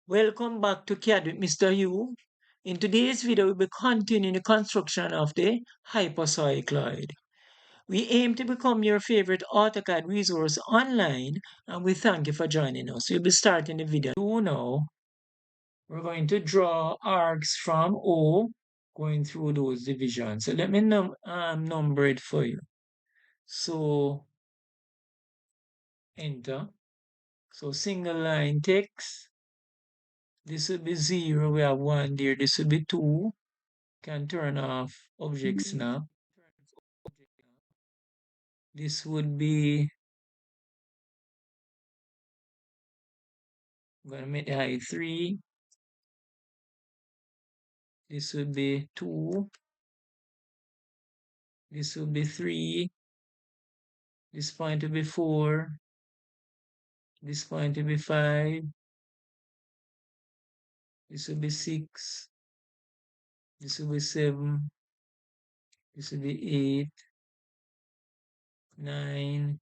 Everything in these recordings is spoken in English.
Welcome back to CAD with Mr. Hew. In today's video, we'll be continuing the construction of the hypocycloid. We aim to become your favorite AutoCAD resource online, and we thank you for joining us. We'll be starting the video now. We're going to draw arcs from O, going through those divisions. So let me number it for you. So, enter. So single line text. This will be 0, we have 1 there. This will be 2. Can turn off object snap. This would be, I'm going to make the height 3. This would be 2. This would be 3. This point will be 4. This point will be 5. This will be 6. This will be 7. This will be 8. 9.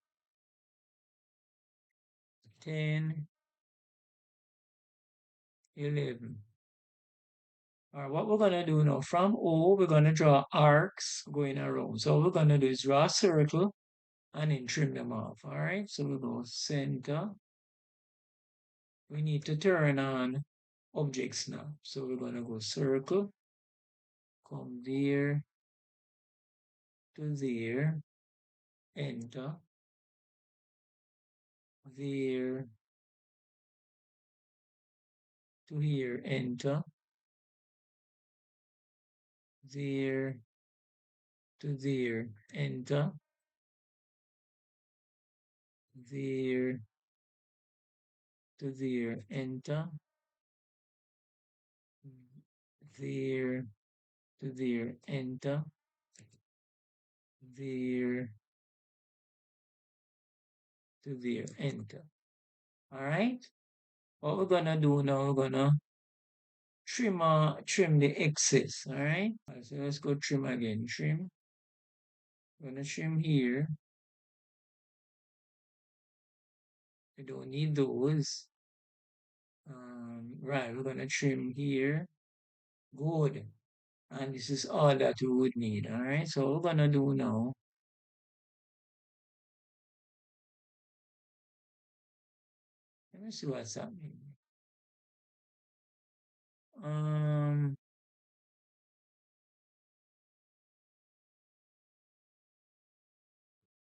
10. 11. All right, what we're going to do now, from O, we're going to draw arcs going around. So what we're going to do is draw a circle and then trim them off. All right, so we go center. We need to turn on objects now. So we're going to go circle, come there to there, enter, there to here, enter, there to there, enter, there to there, enter, there to there, enter, there to there, enter. All right. What we're gonna do now, we're gonna trim the excess. All right. So let's go trim again. Trim. We're gonna trim here. We don't need those. Right, we're gonna trim here. Good. And this is all that we would need. All right. So what we're gonna do now. Let me see what's happening.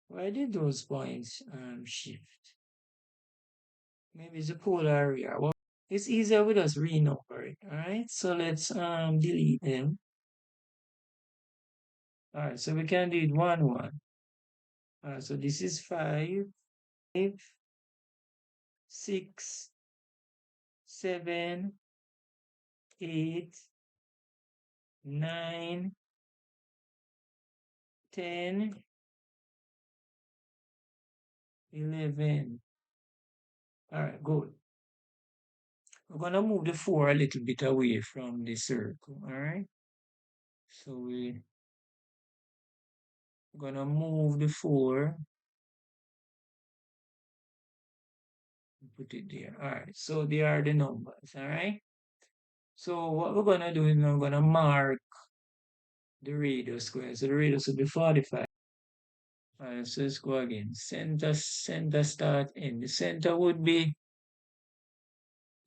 Why did those points shift? Maybe it's a polar area. Well, it's easier with us renumber it. All right. So let's delete them. All right. So we can do it 1, 1. All right. So this is 5, 6, 7, 8, 9, 10, 11. All right, good. We're going to move the 4 a little bit away from the circle, all right? So we're going to move the 4. Put it there. All right, so there are the numbers, all right? So what we're going to do is we're going to mark the radius square. So the radius will be 45. All right, so let's go again. Center, start, end. The center would be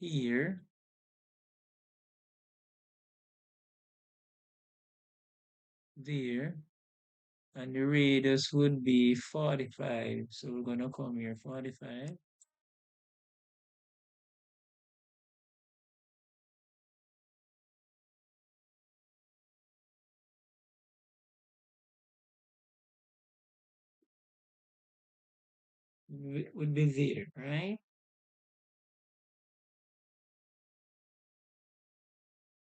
here. There. And the radius would be 45. So we're going to come here, 45. Would be there, right?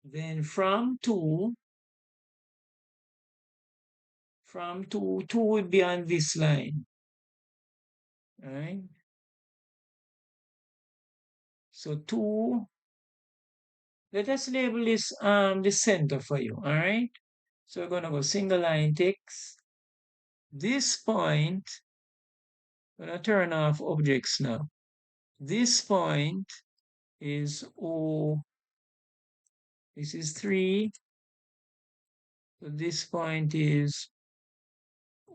Then from 2, 2 would be on this line, right? So 2, let us label this the center for you, all right? So we're going to go single line text. This point, I'm going to turn off objects now. This point is O. This is 3. So this point is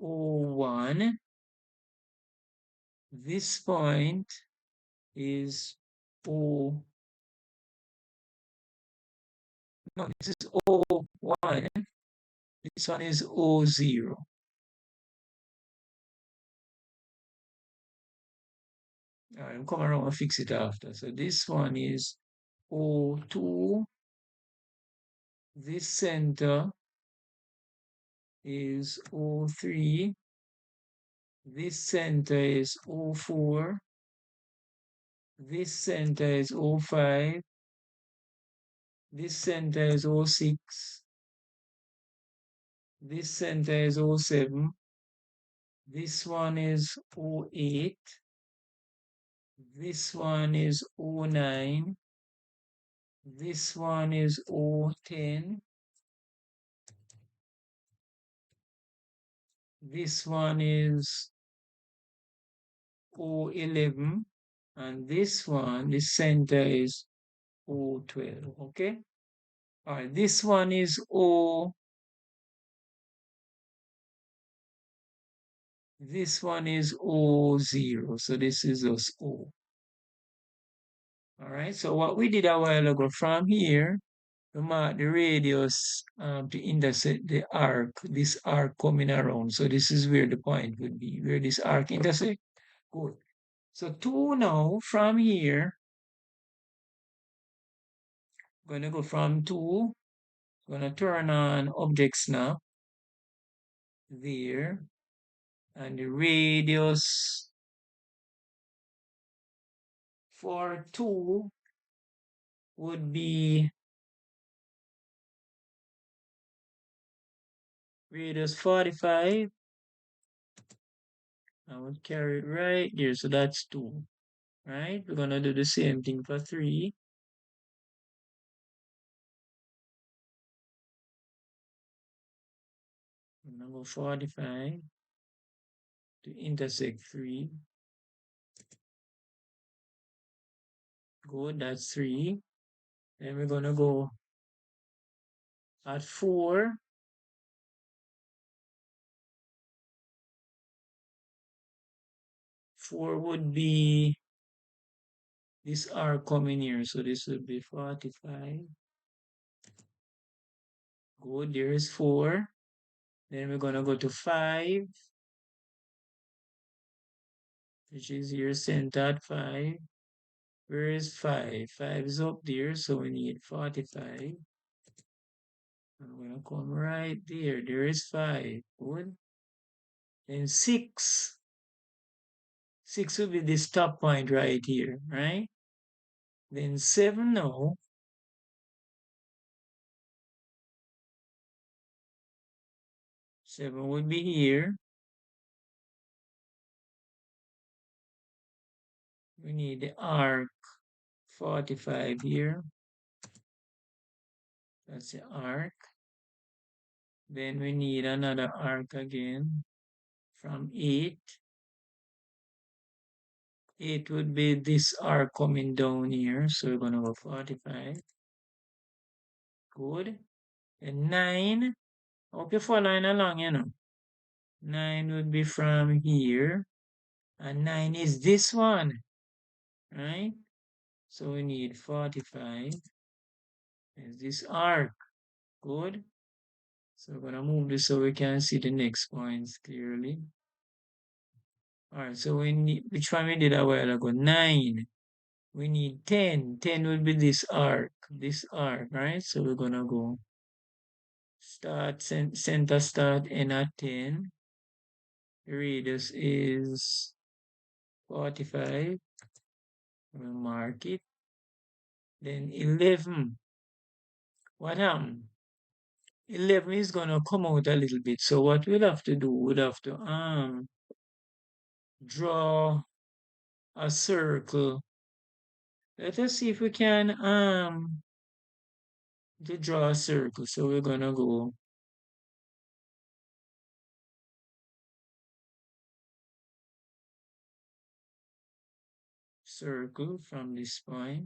O1. This point is O. No, this is O1. This one is O0. I'll come around and fix it after. So this one is O2. This center is O3. This center is O4. This center is O5. This center is O6. This center is O7. This one is O8. This one is O9. This one is O10. This one is O11. And this one, the center is O12. Okay? All right, this one is O. This one is O0. So this is just O. All right, so what we did a while ago, from here, we mark the radius to intersect the arc, this arc coming around. So this is where the point would be, where this arc intersect. Good. So 2 now, from here, going to go from 2, going to turn on object snap there, and the radius for 2 would be radius 45. I would carry it right there, so that's 2, right? We're going to do the same thing for 3. I'm going to go 45 to intersect 3. Good, that's 3. Then we're going to go at 4. 4 would be this arc coming here, so this would be 45. Good, there is 4. Then we're going to go to 5, which is here centered 5. Where is 5? 5 is up there, so we need 45. I'm going to come right there. There is 5. Good. Then 6. 6 will be this top point right here, right? Then 7 now. 7 would be here. We need the arc 45 here. That's the arc. Then we need another arc again from 8. 8 would be this arc coming down here. So we're going to go 45. Good. And 9. Hope you're following along, you know. 9 would be from here. And 9 is this one, right? So we need 45. Is this arc. Good. So we're going to move this so we can see the next points clearly. All right, so we need, which one we did a while ago? 9. We need 10. 10 will be this arc, right? So we're going to go start, center start, and at 10. The radius is 45. We'll mark it. Then 11. What happened? 11 is going to come out a little bit. So what we'll have to do, we'll have to draw a circle. Let us see if we can to draw a circle. So we're going to go circle from this point.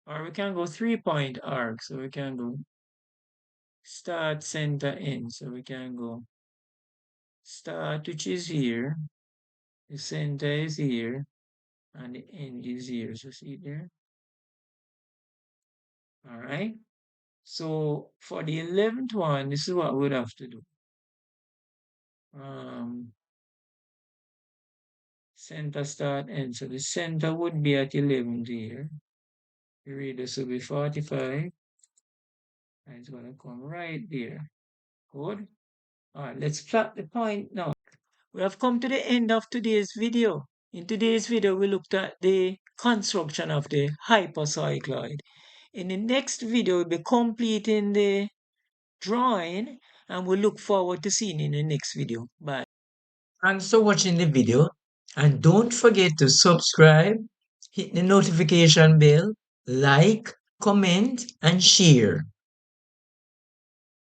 Or we can go 3-point arc. So we can go start, center, end. So we can go start, which is here. The center is here. And the end is here. So see there? All right. So for the 11th one, this is what we would have to do. Center, start, end. So the center would be at 11 here. The radius will be 45. And it's going to come right there. Good. All right, let's plot the point now. We have come to the end of today's video. In today's video, we looked at the construction of the hypocycloid. In the next video, we'll be completing the drawing, and we look forward to seeing you in the next video. Bye. Thanks for watching the video, and don't forget to subscribe, hit the notification bell, like, comment, and share.